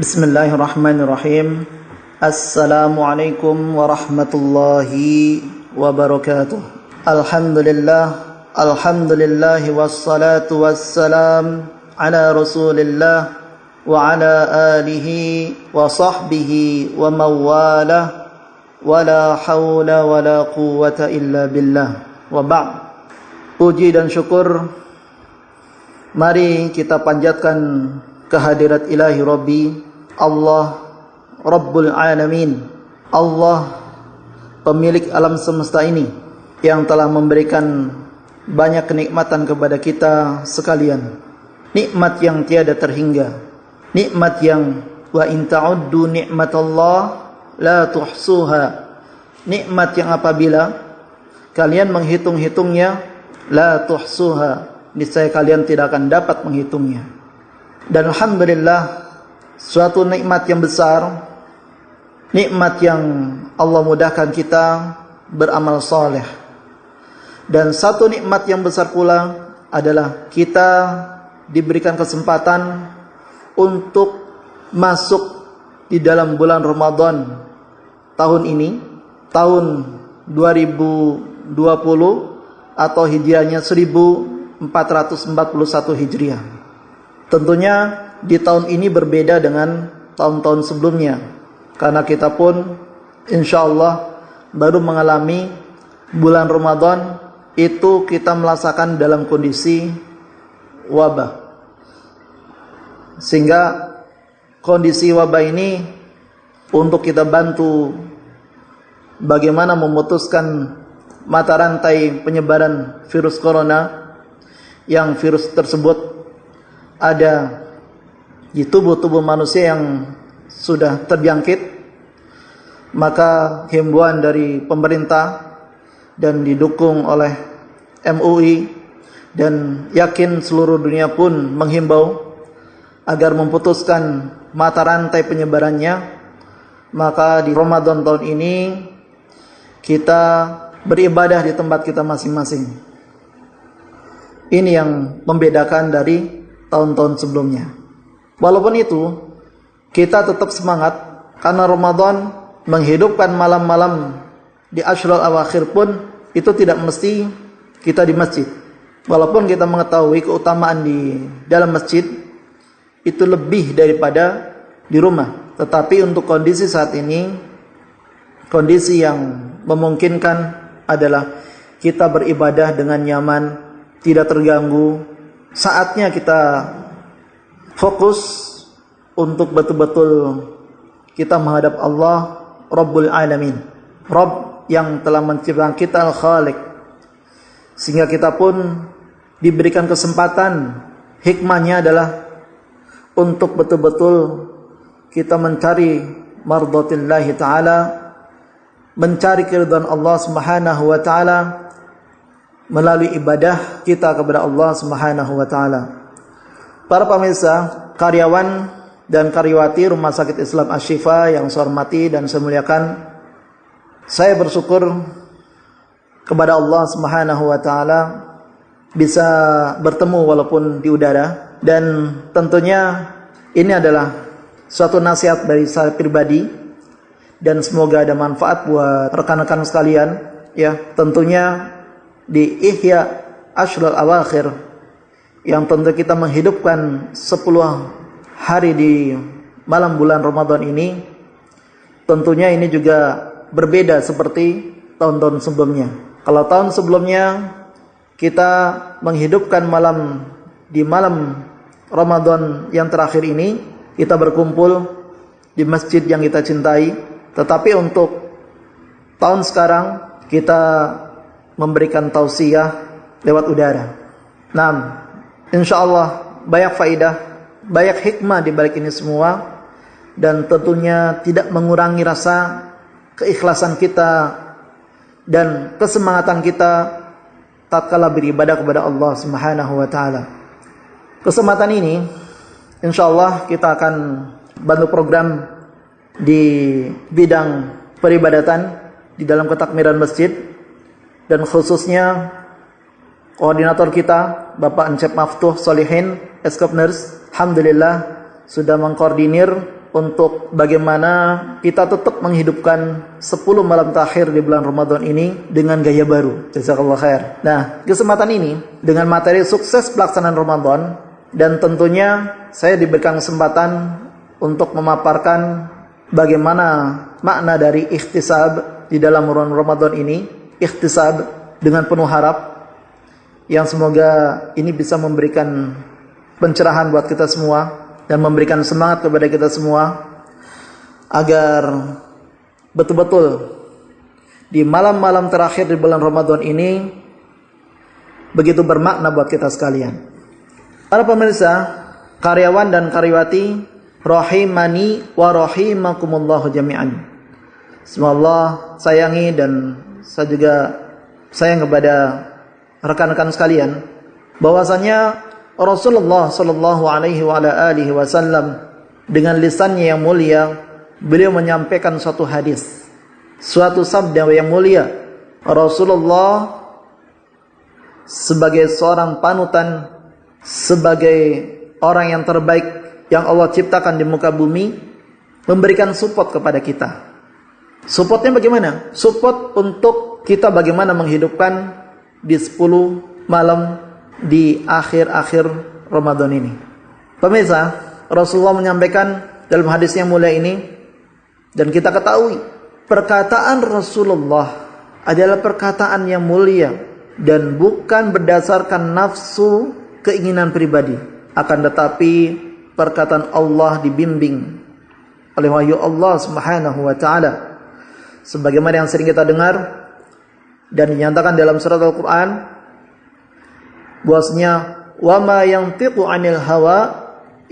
Bismillahirrahmanirrahim. Assalamualaikum warahmatullahi wabarakatuh. Alhamdulillah wassalatu wassalam ala Rasulillah wa ala alihi wa sahbihi wa mawalah wa la hawla wa la quwwata illa billah. Wa ba'd. Puji dan syukur mari kita panjatkan kehadirat ilahi Rabbi Allah Rabbul Alamin, Allah pemilik alam semesta ini yang telah memberikan banyak kenikmatan kepada kita sekalian. Nikmat yang tiada terhingga, nikmat yang wa in ta'uddu ni'matallah la tuhsuha, nikmat yang apabila kalian menghitung-hitungnya la tuhsuha, niscaya kalian tidak akan dapat menghitungnya. Dan alhamdulillah, suatu nikmat yang besar, nikmat yang Allah mudahkan kita beramal saleh. Dan satu nikmat yang besar pula adalah kita diberikan kesempatan untuk masuk di dalam bulan Ramadan tahun ini, tahun 2020 atau hijriahnya 1441 Hijriah. Tentunya di tahun ini berbeda dengan tahun-tahun sebelumnya, karena kita pun insyaallah baru mengalami bulan Ramadan itu kita merasakan dalam kondisi wabah. Sehingga kondisi wabah ini untuk kita bantu bagaimana memutuskan mata rantai penyebaran virus corona, yang virus tersebut ada di tubuh-tubuh manusia yang sudah terjangkit, maka himbauan dari pemerintah dan didukung oleh MUI dan yakin seluruh dunia pun menghimbau agar memutuskan mata rantai penyebarannya. Maka di Ramadan tahun ini kita beribadah di tempat kita masing-masing. Ini yang membedakan dari tahun-tahun sebelumnya. Walaupun itu, kita tetap semangat karena Ramadan menghidupkan malam-malam di Ashrul Awakhir pun itu tidak mesti kita di masjid. Walaupun kita mengetahui keutamaan di dalam masjid itu lebih daripada di rumah. Tetapi untuk kondisi saat ini, kondisi yang memungkinkan adalah kita beribadah dengan nyaman, tidak terganggu. Saatnya kita fokus untuk betul-betul kita menghadap Allah Rabbul Alamin, Rabb yang telah menciptakan kita, Al-Khaliq. Sehingga kita pun diberikan kesempatan, hikmahnya adalah untuk betul-betul kita mencari mardhatillahi ta'ala, mencari keridhaan Allah Subhanahu wa ta'ala melalui ibadah kita kepada Allah Subhanahu wa ta'ala. Para pemirsa, karyawan dan karyawati Rumah Sakit Islam Asy-Syifa yang saya hormati dan saya muliakan, saya bersyukur kepada Allah Subhanahu wa ta'ala bisa bertemu walaupun di udara. Dan tentunya ini adalah suatu nasihat dari saya pribadi, dan semoga ada manfaat buat rekan-rekan sekalian. Ya, tentunya di Ihya Ashrul Awakhir yang tentu kita menghidupkan 10 hari di malam bulan Ramadan ini, tentunya ini juga berbeda seperti tahun-tahun sebelumnya. Kalau tahun sebelumnya kita menghidupkan malam di malam Ramadan yang terakhir ini, kita berkumpul di masjid yang kita cintai. Tetapi untuk tahun sekarang kita memberikan tausiah lewat udara. Nah, insyaallah banyak faidah, banyak hikmah di balik ini semua, dan tentunya tidak mengurangi rasa keikhlasan kita dan kesemangatan kita tatkala beribadah kepada Allah Subhanahu wa taala. Kesempatan ini insyaallah kita akan bantu program di bidang peribadatan di dalam ketakmiran masjid, dan khususnya koordinator kita Bapak Encep Maftuh Solihin Eskop Nurse, alhamdulillah sudah mengkoordinir untuk bagaimana kita tetap menghidupkan 10 malam terakhir di bulan Ramadan ini dengan gaya baru. Jazakallah khair. Nah, kesempatan ini dengan materi sukses pelaksanaan Ramadan, dan tentunya saya diberikan kesempatan untuk memaparkan bagaimana makna dari ikhtisab di dalam bulan Ramadan ini. Ikhtisab dengan penuh harap, yang semoga ini bisa memberikan pencerahan buat kita semua dan memberikan semangat kepada kita semua agar betul-betul di malam-malam terakhir di bulan Ramadan ini begitu bermakna buat kita sekalian. Para pemirsa, karyawan dan karyawati rahimani wa rahimakumullah jami'an. Semoga Allah sayangi dan saya juga sayang kepada rekan-rekan sekalian bahwasanya Rasulullah sallallahu alaihi wasallam dengan lisannya yang mulia, beliau menyampaikan suatu hadis, suatu sabda yang mulia. Rasulullah sebagai seorang panutan, sebagai orang yang terbaik yang Allah ciptakan di muka bumi, memberikan support kepada kita. Supportnya bagaimana? Support untuk kita bagaimana menghidupkan di 10 malam di akhir-akhir Ramadan ini. Pemirsa, Rasulullah menyampaikan dalam hadis yang mulia ini, dan kita ketahui perkataan Rasulullah adalah perkataan yang mulia dan bukan berdasarkan nafsu keinginan pribadi, akan tetapi perkataan Allah dibimbing oleh wahyu Allah Subhanahu wa taala, sebagaimana yang sering kita dengar dan dinyatakan dalam surat Al-Qur'an bahwasanya wa ma yantiqu 'anil hawa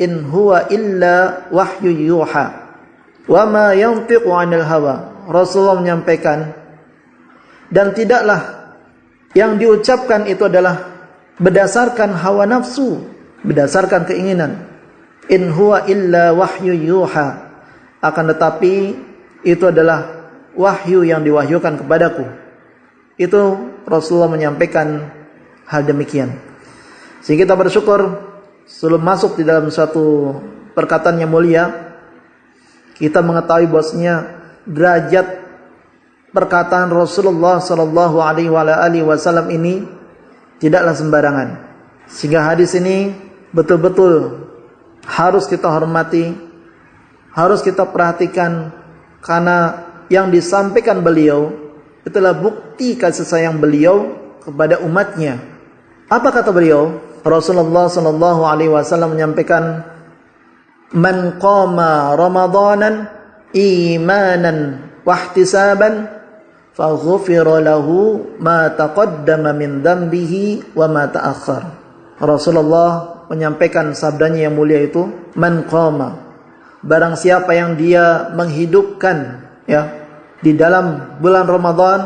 in huwa illa wahyu yuha. Wa ma yantiqu 'anil hawa, Rasulullah menyampaikan, dan tidaklah yang diucapkan itu adalah berdasarkan hawa nafsu, berdasarkan keinginan. In huwa illa wahyu yuha, akan tetapi itu adalah wahyu yang diwahyukan kepadaku. Itu Rasulullah menyampaikan hal demikian. Sehingga kita bersyukur sebelum masuk di dalam suatu perkataan yang mulia, kita mengetahui bahwasanya derajat perkataan Rasulullah sallallahu alaihi wasallam ini tidaklah sembarangan. Sehingga hadis ini betul-betul harus kita hormati, harus kita perhatikan, karena yang disampaikan beliau itulah bukti kasih sayang beliau kepada umatnya. Apa kata beliau? Rasulullah sallallahu alaihi wasallam menyampaikan, "Man qama Ramadanan imanan wahtisaban faghfira lahu ma taqaddama min dhanbihi wa ma ta'akhkhar." Rasulullah menyampaikan sabdanya yang mulia itu, "Man qama", barang siapa yang dia menghidupkan di dalam bulan Ramadan,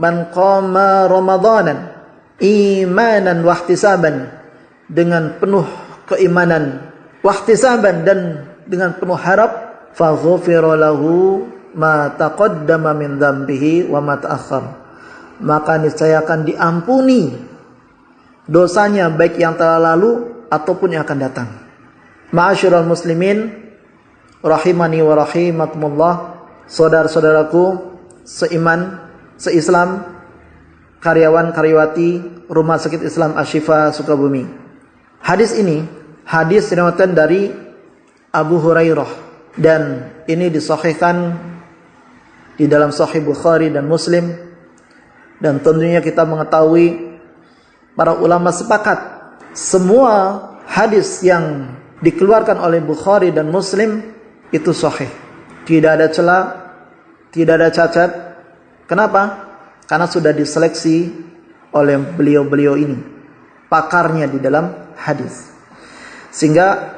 man qama Ramadanan imanan wahtisaban, dengan penuh keimanan, wahtisaban, dan dengan penuh harap, faghfira lahu ma taqaddama min dhanbihi wa ma ta'akhkhar, maka niscaya akan diampuni dosanya baik yang telah lalu ataupun yang akan datang. Ma'asyiral muslimin rahimani wa rahimakumullah, saudara-saudaraku seiman, seislam, karyawan karyawati Rumah Sakit Islam Asy-Syifa Sukabumi. Hadis ini hadis riwayat dari Abu Hurairah, dan ini disahihkan di dalam Sahih Bukhari dan Muslim. Dan tentunya kita mengetahui para ulama sepakat semua hadis yang dikeluarkan oleh Bukhari dan Muslim itu sahih, tidak ada celah, tidak ada cacat. Kenapa? Karena sudah diseleksi oleh beliau-beliau ini, pakarnya di dalam hadis. Sehingga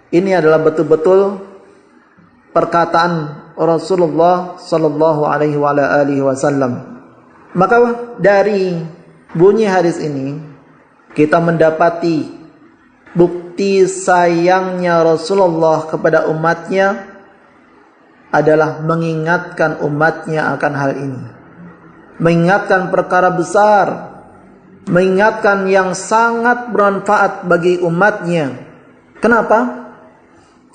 ini adalah betul-betul perkataan Rasulullah sallallahu alaihi wasallam. Maka dari bunyi hadis ini kita mendapati bukti sayangnya Rasulullah kepada umatnya adalah mengingatkan umatnya akan hal ini, mengingatkan perkara besar, mengingatkan yang sangat bermanfaat bagi umatnya. Kenapa?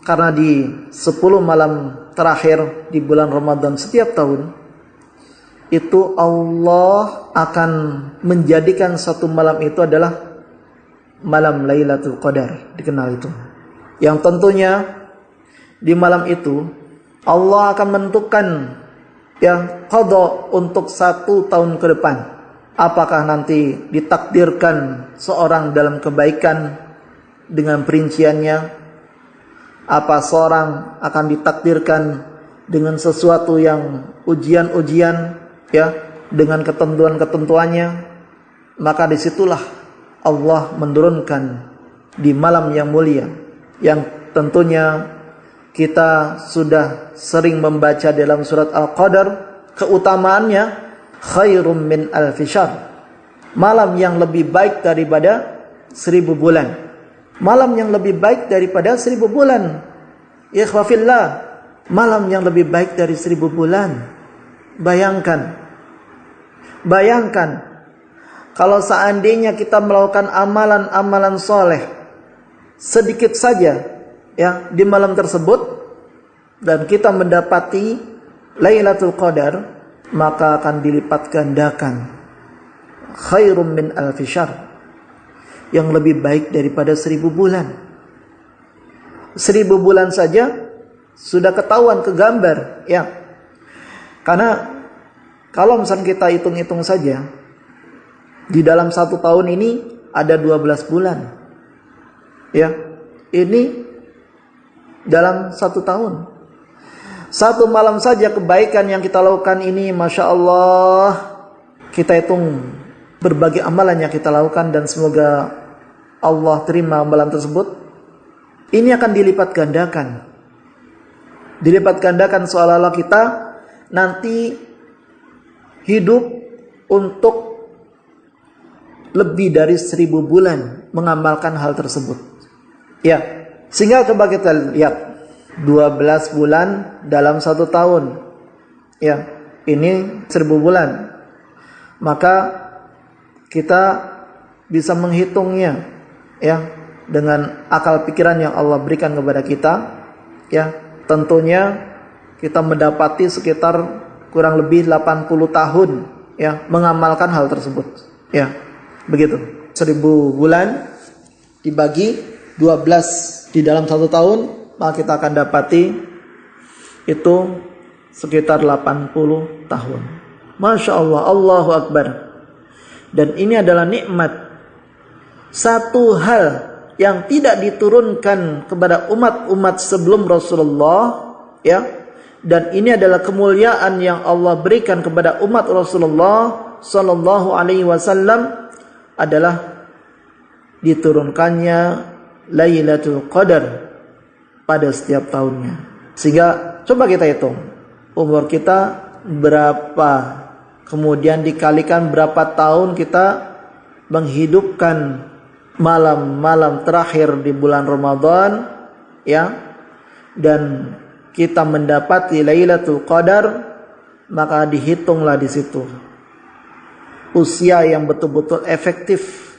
karena di 10 malam terakhir di bulan Ramadan setiap tahun itu Allah akan menjadikan satu malam itu adalah malam Lailatul Qadar, dikenal itu. Yang tentunya di malam itu Allah akan menentukan qada untuk 1 tahun ke depan. Apakah nanti ditakdirkan seorang dalam kebaikan dengan perinciannya, apa seorang akan ditakdirkan dengan sesuatu yang ujian-ujian dengan ketentuan-ketentuannya. Maka disitulah Allah menurunkan di malam yang mulia, yang tentunya kita sudah sering membaca dalam surat Al-Qadar, keutamaannya khairum min alfi syahr, malam yang lebih baik daripada 1000 bulan. Malam yang lebih baik daripada 1000 bulan. Ikhwafillah, malam yang lebih baik dari 1000 bulan. Bayangkan kalau seandainya kita melakukan amalan-amalan soleh sedikit saja di malam tersebut dan kita mendapati Lailatul Qadar, maka akan dilipat gandakan khairum min alfi syahr, yang lebih baik daripada 1000 bulan. 1000 bulan saja sudah ketahuan, kegambar karena kalau misalnya kita hitung-hitung saja, di dalam 1 tahun ini ada 12 bulan. Ini dalam 1 tahun. 1 malam saja kebaikan yang kita lakukan ini, Masya Allah, kita hitung berbagai amalan yang kita lakukan dan semoga Allah terima amalan tersebut. Ini akan dilipat gandakan. Dilipat gandakan seolah-olah kita nanti hidup untuk lebih dari 1000 bulan mengamalkan hal tersebut. Sehingga coba kita lihat 12 bulan dalam 1 tahun. Ini 1000 bulan. Maka kita bisa menghitungnya dengan akal pikiran yang Allah berikan kepada kita. Tentunya kita mendapati sekitar kurang lebih 80 tahun mengamalkan hal tersebut. Begitu. 1000 bulan dibagi 12 di dalam 1 tahun, maka kita akan dapati itu sekitar 80 tahun. Masya Allah, Allahu Akbar. Dan ini adalah nikmat, satu hal yang tidak diturunkan kepada umat-umat sebelum Rasulullah, dan ini adalah kemuliaan yang Allah berikan kepada umat Rasulullah sallallahu alaihi wasallam, adalah diturunkannya Lailatul Qadar pada setiap tahunnya. Sehingga coba kita hitung umur kita berapa, kemudian dikalikan berapa tahun kita menghidupkan malam-malam terakhir di bulan Ramadan, dan kita mendapati Lailatul Qadar, maka dihitunglah di situ usia yang betul-betul efektif,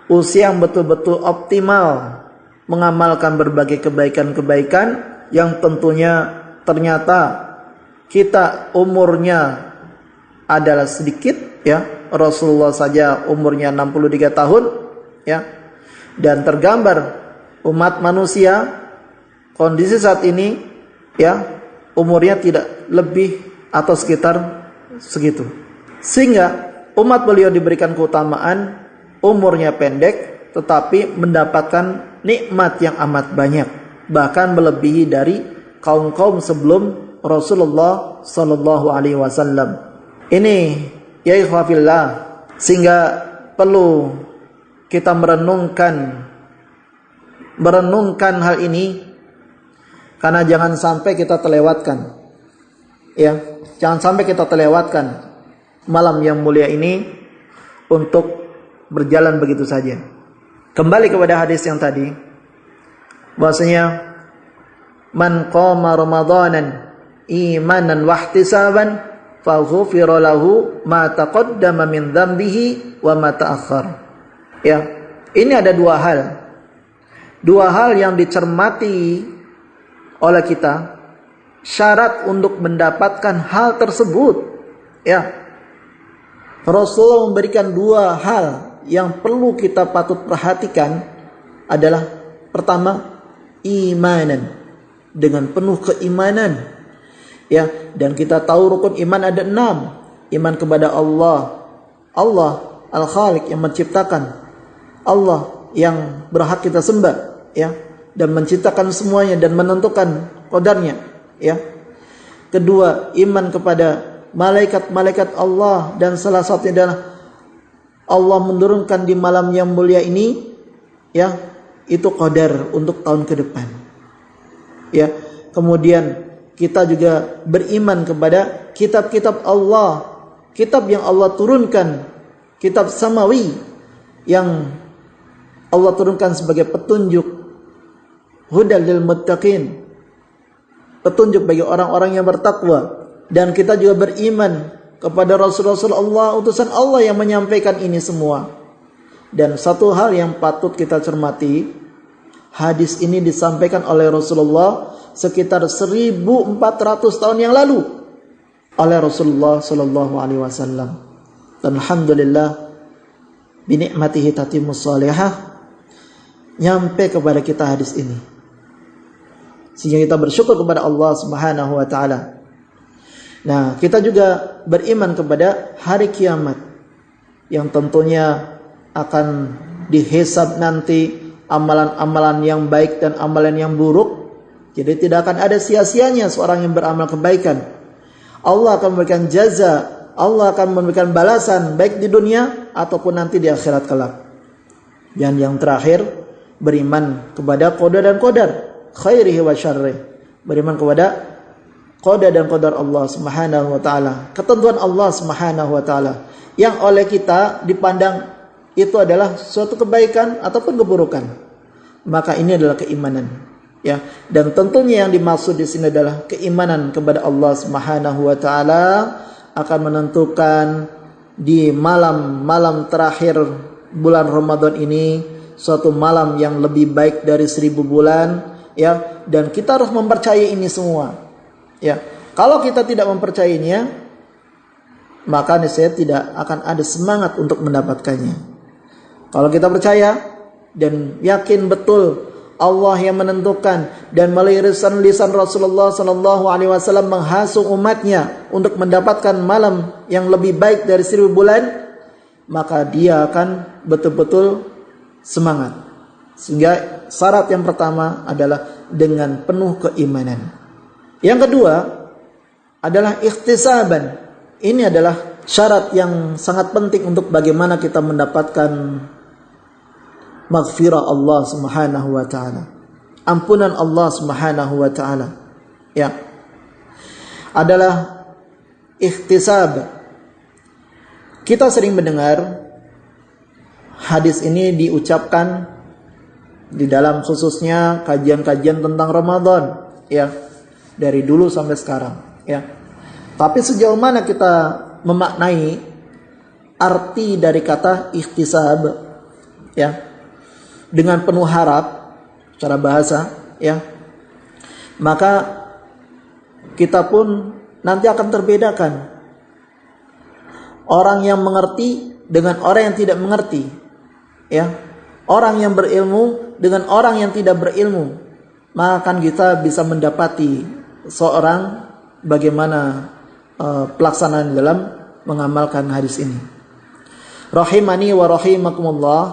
usia yang betul-betul optimal mengamalkan berbagai kebaikan-kebaikan yang tentunya ternyata kita umurnya adalah sedikit, Rasulullah saja umurnya 63 tahun, dan tergambar umat manusia kondisi saat ini, umurnya tidak lebih atau sekitar segitu. Sehingga umat beliau diberikan keutamaan umurnya pendek tetapi mendapatkan nikmat yang amat banyak, bahkan melebihi dari kaum-kaum sebelum Rasulullah sallallahu alaihi wasallam. Ini ya ikhwafillah, sehingga perlu kita merenungkan hal ini, karena jangan sampai kita terlewatkan. Jangan sampai kita terlewatkan malam yang mulia ini untuk berjalan begitu saja. Kembali kepada hadis yang tadi, bahwasanya man qama ramadanan imanan wahtisaban faghfira lahu ma taqaddama min dhanbihi wa ma ta'akhkhar. Ini ada dua hal yang dicermati oleh kita, syarat untuk mendapatkan hal tersebut, ya, Rasulullah memberikan dua hal yang perlu kita patut perhatikan adalah pertama, imanan, dengan penuh keimanan, ya. Dan kita tahu rukun iman ada 6. Iman kepada Allah, Allah Al-Khaliq yang menciptakan, Allah yang berhak kita sembah, ya, dan menciptakan semuanya dan menentukan qadarnya, ya. Kedua, iman kepada malaikat-malaikat Allah, dan salah satunya adalah Allah menurunkan di malam yang mulia ini, ya, itu qadar untuk tahun ke depan, ya. Kemudian kita juga beriman kepada kitab-kitab Allah, kitab yang Allah turunkan, kitab samawi yang Allah turunkan sebagai petunjuk, hudal lil muttaqin, petunjuk bagi orang-orang yang bertakwa. Dan kita juga beriman kepada Rasul-Rasul Allah, utusan Allah yang menyampaikan ini semua. Dan satu hal yang patut kita cermati, hadis ini disampaikan oleh Rasulullah sekitar 1400 tahun yang lalu oleh Rasulullah sallallahu alaihi wasallam. Dan alhamdulillah bi ni'matihi tatimmus shalihah, nyampe kepada kita hadis ini, sehingga kita bersyukur kepada Allah Subhanahu wa taala. Nah, kita juga beriman kepada hari kiamat yang tentunya akan dihisab nanti, amalan-amalan yang baik dan amalan yang buruk. Jadi tidak akan ada sia-sianya seorang yang beramal kebaikan. Allah akan memberikan jaza, Allah akan memberikan balasan baik di dunia ataupun nanti di akhirat kelak. Dan yang terakhir, beriman kepada qada dan qadar, khairihi wa syarrih. Beriman kepada qada dan qadar Allah Subhanahu wa taala, ketentuan Allah Subhanahu wa taala yang oleh kita dipandang itu adalah suatu kebaikan ataupun keburukan. Maka ini adalah keimanan, ya. Dan tentunya yang dimaksud di sini adalah keimanan kepada Allah Subhanahu wa taala akan menentukan di malam-malam terakhir bulan Ramadan ini suatu malam yang lebih baik dari 1000 bulan, ya. Dan kita harus mempercayai ini semua. Ya, kalau kita tidak mempercayainya, maka niscaya tidak akan ada semangat untuk mendapatkannya. Kalau kita percaya dan yakin betul Allah yang menentukan, dan melalui lisan Rasulullah sallallahu alaihi wasallam menghasung umatnya untuk mendapatkan malam yang lebih baik dari 1000 bulan, maka dia akan betul-betul semangat. Sehingga syarat yang pertama adalah dengan penuh keimanan. Yang kedua adalah ikhtisaban. Ini adalah syarat yang sangat penting untuk bagaimana kita mendapatkan maghfirah Allah Subhanahu wa taala, ampunan Allah Subhanahu wa taala, ya. Adalah ikhtisab. Kita sering mendengar hadis ini diucapkan di dalam khususnya kajian-kajian tentang Ramadan, ya, dari dulu sampai sekarang, ya. Tapi sejauh mana kita memaknai arti dari kata ikhtisab, ya, dengan penuh harap secara bahasa, ya, maka kita pun nanti akan terbedakan orang yang mengerti dengan orang yang tidak mengerti, ya, orang yang berilmu dengan orang yang tidak berilmu. Maka kita bisa mendapati seorang bagaimana pelaksanaan dalam mengamalkan hadis ini. Rahimani wa rahimakumullah,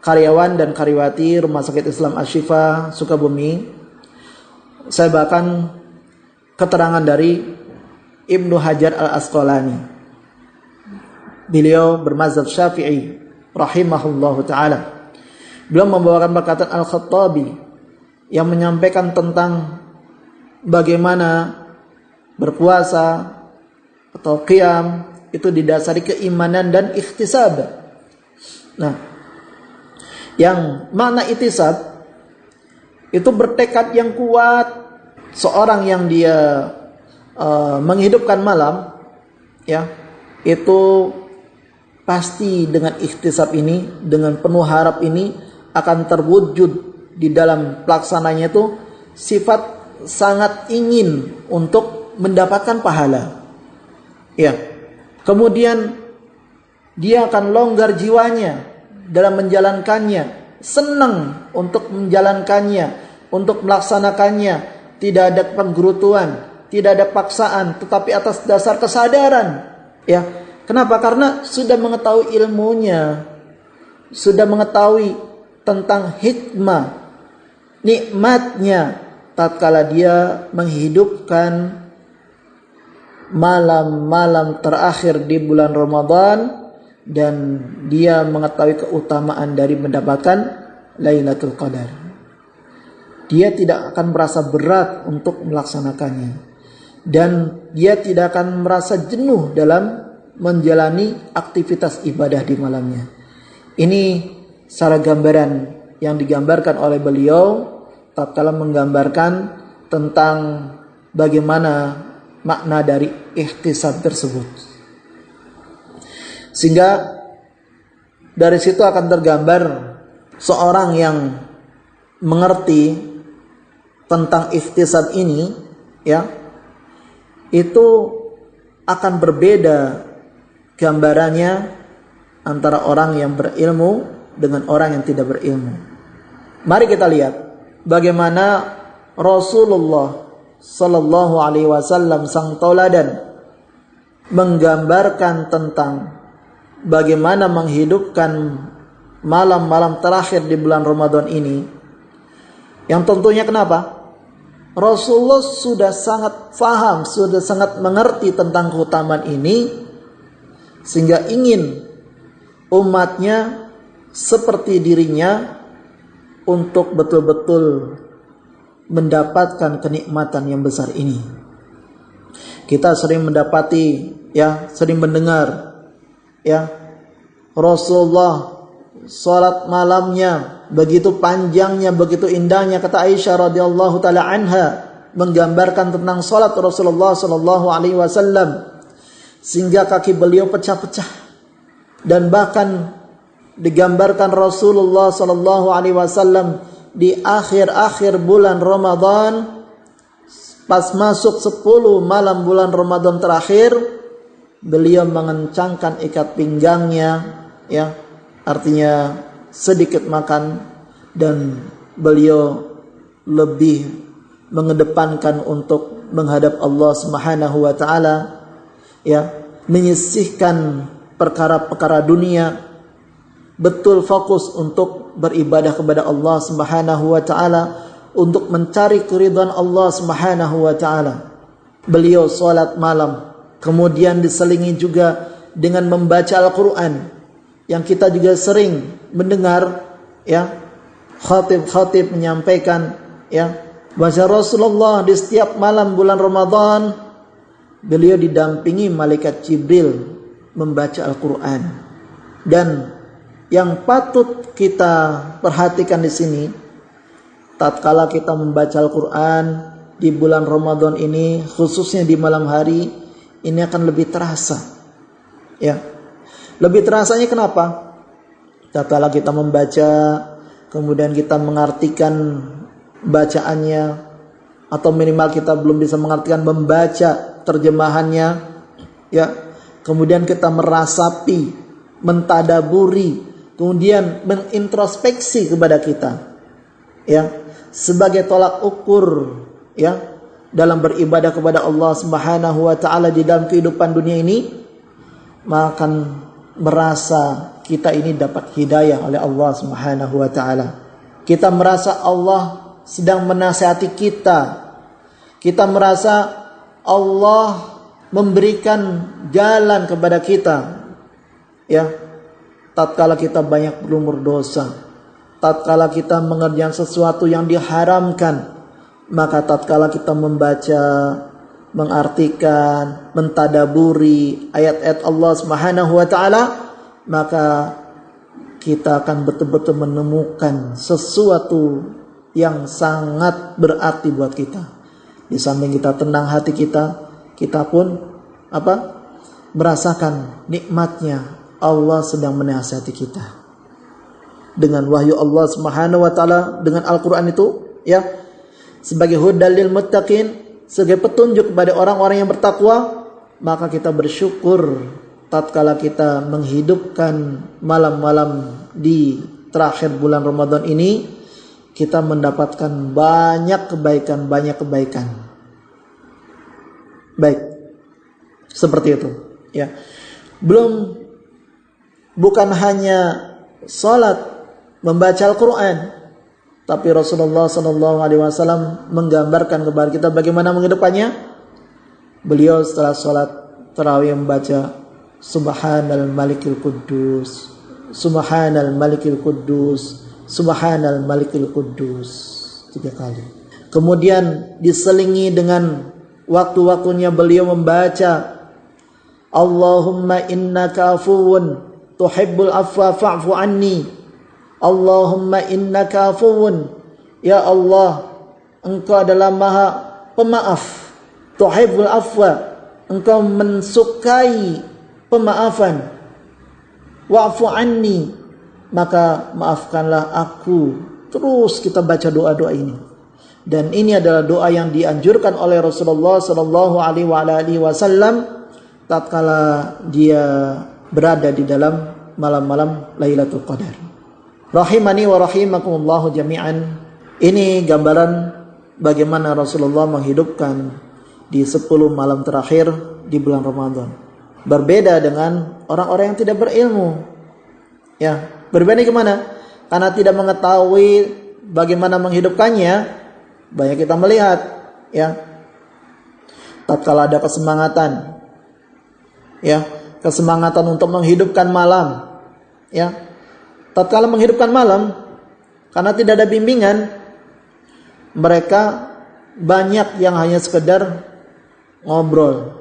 karyawan dan karyawati Rumah Sakit Islam Asy-Syifa Sukabumi, saya bahkan keterangan dari Ibnu Hajar Al-Asqalani. Beliau bermazhab Syafi'i rahimahullahu taala. Beliau membawakan perkataan Al-Khattabi yang menyampaikan tentang bagaimana berpuasa atau qiyam itu didasari keimanan dan ikhtisab. Nah, yang makna ikhtisab itu bertekad yang kuat. Seorang yang dia menghidupkan malam, ya, itu pasti dengan ikhtisab ini, dengan penuh harap ini akan terwujud di dalam pelaksananya itu sifat sangat ingin untuk mendapatkan pahala. Ya. Kemudian dia akan longgar jiwanya dalam menjalankannya, senang untuk menjalankannya, untuk melaksanakannya, tidak ada penggerutuan, tidak ada paksaan, tetapi atas dasar kesadaran. Ya, kenapa? Karena sudah mengetahui ilmunya, sudah mengetahui tentang hikmah, nikmatnya tatkala dia menghidupkan malam-malam terakhir di bulan Ramadan, dan dia mengetahui keutamaan dari mendapatkan Lailatul Qadar. Dia tidak akan merasa berat untuk melaksanakannya, dan dia tidak akan merasa jenuh dalam menjalani aktivitas ibadah di malamnya. Ini secara gambaran yang digambarkan oleh beliau tatkala menggambarkan tentang bagaimana makna dari ihtisab tersebut. Sehingga dari situ akan tergambar seorang yang mengerti tentang ihtisab ini, ya, itu akan berbeda gambarannya antara orang yang berilmu dengan orang yang tidak berilmu. Mari kita lihat bagaimana Rasulullah Sallallahu Alaihi Wasallam sang tauladan menggambarkan tentang bagaimana menghidupkan malam-malam terakhir di bulan Ramadan ini. Yang tentunya kenapa? Rasulullah sudah sangat faham, sudah sangat mengerti tentang keutamaan ini, sehingga ingin umatnya seperti dirinya untuk betul-betul mendapatkan kenikmatan yang besar ini. Kita sering mendapati, ya, sering mendengar, ya, Rasulullah salat malamnya begitu panjangnya, begitu indahnya. Kata Aisyah radhiyallahu taala anha menggambarkan tentang salat Rasulullah sallallahu alaihi wasallam sehingga kaki beliau pecah-pecah, dan bahkan digambarkan Rasulullah sallallahu alaihi wasallam di akhir-akhir bulan Ramadan, pas masuk 10 malam bulan Ramadan terakhir, beliau mengencangkan ikat pinggangnya, ya, artinya sedikit makan, dan beliau lebih mengedepankan untuk menghadap Allah Subhanahu wa taala, ya, menyisihkan perkara-perkara dunia, betul fokus untuk beribadah kepada Allah Subhanahu wa taala, untuk mencari keridhaan Allah Subhanahu wa taala. Beliau salat malam, kemudian diselingi juga dengan membaca Al-Qur'an, yang kita juga sering mendengar, ya, khatib-khatib menyampaikan, ya, bahwa Rasulullah di setiap malam bulan Ramadan beliau didampingi malaikat Jibril membaca Al-Qur'an. Dan yang patut kita perhatikan di sini, tatkala kita membaca Al-Qur'an di bulan Ramadan ini, khususnya di malam hari, ini akan lebih terasa. Ya. Lebih terasanya kenapa? Tatkala kita membaca, kemudian kita mengartikan bacaannya, atau minimal kita belum bisa mengartikan, membaca terjemahannya, ya. Kemudian kita merasapi, mentadaburi, kemudian mengintrospeksi kepada kita, ya, sebagai tolak ukur, ya, dalam beribadah kepada Allah Subhanahu wa taala di dalam kehidupan dunia ini, maka akan merasa kita ini dapat hidayah oleh Allah Subhanahu wa taala. Kita merasa Allah sedang menasihati kita. Kita merasa Allah memberikan jalan kepada kita, ya, tatkala kita banyak berumur dosa, tatkala kita mengerjakan sesuatu yang diharamkan, maka tatkala kita membaca, mengartikan, mentadaburi ayat-ayat Allah Subhanahu wa taala, maka kita akan betul-betul menemukan sesuatu yang sangat berarti buat kita. Di samping kita tenang hati kita, kita pun merasakan nikmatnya Allah sedang menasihati kita dengan wahyu Allah Subhanahu wa taala, dengan Al-Qur'an itu, ya. sebagai hudal lil muttaqin, sebagai petunjuk kepada orang-orang yang bertakwa, maka kita bersyukur tatkala kita menghidupkan malam-malam di terakhir bulan Ramadan ini, kita mendapatkan banyak kebaikan. Baik, seperti itu. Ya, bukan hanya salat, membaca Al-Quran, tapi Rasulullah SAW menggambarkan kepada kita bagaimana menghidupannya. Beliau setelah salat tarawih membaca Subhanal Malikil Quddus, Subhanal Malikil Quddus, Subhanal Malikil Quddus 3 kali. Kemudian diselingi dengan waktu-waktunya beliau membaca Allahumma innaka afuwun tuhibbul afwa fa'fu anni. Allahumma innaka afuwun, ya Allah, Engkau adalah Maha Pemaaf. Tuhibbul afwa, Engkau mensukai pemaafan. Wa'fu anni, maka maafkanlah aku. Terus kita baca doa-doa ini. Dan ini adalah doa yang dianjurkan oleh Rasulullah sallallahu alaihi wasallam tatkala dia berada di dalam malam-malam Lailatul Qadar. Rahimani wa rahimakumullah jami'an. Ini gambaran bagaimana Rasulullah menghidupkan di 10 malam terakhir di bulan Ramadan. Berbeda dengan orang-orang yang tidak berilmu. Ya, berbeda gimana? Karena tidak mengetahui bagaimana menghidupkannya, banyak kita melihat, ya, tatkala ada kesemangatan, ya, kesemangatan untuk menghidupkan malam, ya, tatkala menghidupkan malam, karena tidak ada bimbingan, mereka banyak yang hanya sekedar ngobrol,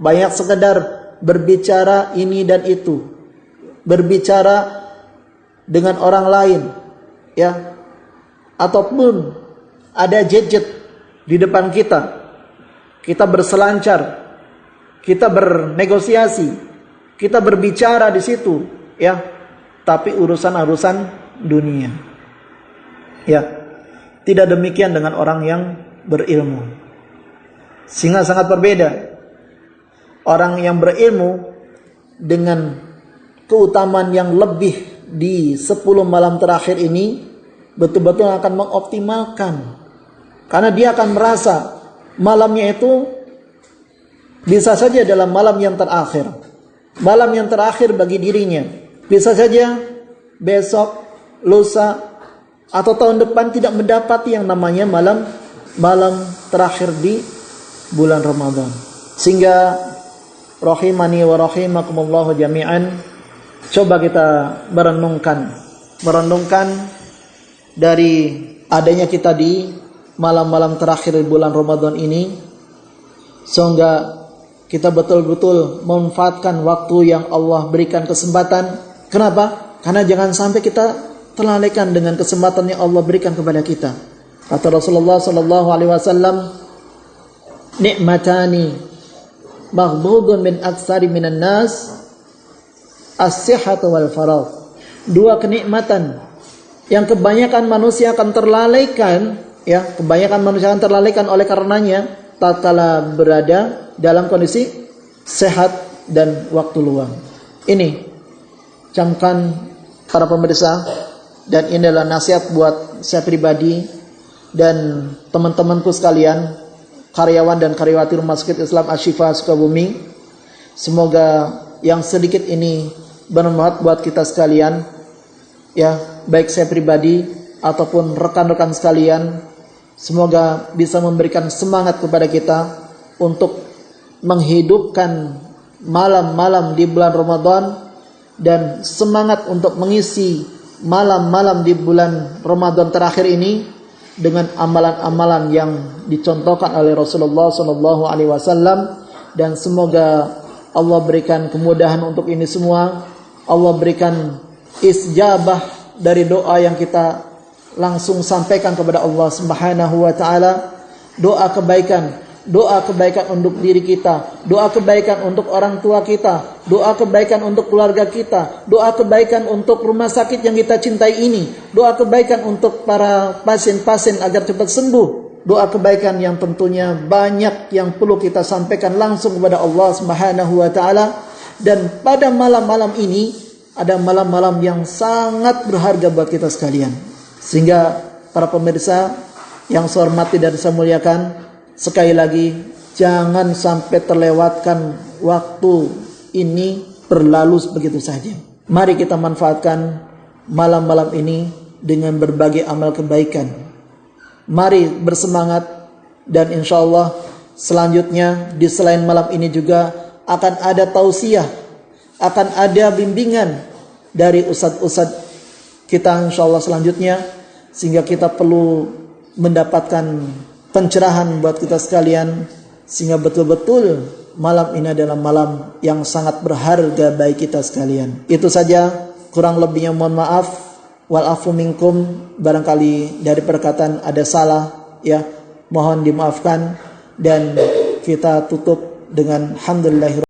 banyak sekedar berbicara ini dan itu, berbicara dengan orang lain, ya, ataupun ada gadget di depan kita, kita berselancar, kita bernegosiasi, kita berbicara di situ, ya, tapi urusan-urusan dunia, ya. Tidak demikian dengan orang yang berilmu, sehingga sangat berbeda. Orang yang berilmu dengan keutamaan yang lebih di 10 malam terakhir ini betul-betul akan mengoptimalkan, karena dia akan merasa malamnya itu bisa saja dalam malam yang terakhir, malam yang terakhir bagi dirinya, bisa saja besok, lusa, atau tahun depan tidak mendapati yang namanya malam terakhir di bulan Ramadan. Sehingga rahimani wa rahimakumullah jami'an, coba kita merenungkan dari adanya kita di malam-malam terakhir di bulan Ramadan ini, sehingga kita betul-betul memanfaatkan waktu yang Allah berikan kesempatan. Kenapa? Karena jangan sampai kita terlalaikan dengan kesempatan yang Allah berikan kepada kita. Kata Rasulullah sallallahu alaihi wasallam, "Ni'matani maghdudun min aktsari minan nas, as-sihhatu wal faragh." 2 kenikmatan yang kebanyakan manusia akan terlalaikan, ya, kebanyakan manusia akan terlalaikan oleh karenanya tatkala berada dalam kondisi sehat dan waktu luang. Ini camkan para pemirsa, dan ini adalah nasihat buat saya pribadi dan teman-temanku sekalian, karyawan dan karyawati Rumah Sakit Islam Asy-Syifa Sukabumi. Semoga yang sedikit ini bermanfaat buat kita sekalian, ya, baik saya pribadi ataupun rekan-rekan sekalian. Semoga bisa memberikan semangat kepada kita untuk menghidupkan malam-malam di bulan Ramadan, dan semangat untuk mengisi malam-malam di bulan Ramadan terakhir ini dengan amalan-amalan yang dicontohkan oleh Rasulullah SAW. Dan semoga Allah berikan kemudahan untuk ini semua. Allah berikan isjabah dari doa yang kita langsung sampaikan kepada Allah Subhanahu wa taala, doa kebaikan, doa kebaikan untuk diri kita, doa kebaikan untuk orang tua kita, doa kebaikan untuk keluarga kita, doa kebaikan untuk rumah sakit yang kita cintai ini, doa kebaikan untuk para pasien-pasien agar cepat sembuh, doa kebaikan yang tentunya banyak yang perlu kita sampaikan langsung kepada Allah Subhanahu wa taala. Dan pada malam-malam ini ada malam-malam yang sangat berharga buat kita sekalian. Sehingga para pemirsa yang saya hormati dan saya muliakan, sekali lagi jangan sampai terlewatkan waktu ini berlalu begitu saja. Mari kita manfaatkan malam-malam ini dengan berbagai amal kebaikan. Mari bersemangat, dan insya Allah selanjutnya di selain malam ini juga akan ada tausiah, akan ada bimbingan dari ustadz-ustadz kita insya Allah selanjutnya, sehingga kita perlu mendapatkan pencerahan buat kita sekalian, sehingga betul-betul malam ini adalah malam yang sangat berharga bagi kita sekalian. Itu saja, kurang lebihnya mohon maaf. Wal afu minkum, barangkali dari perkataan ada salah, ya mohon dimaafkan, dan kita tutup dengan alhamdulillah.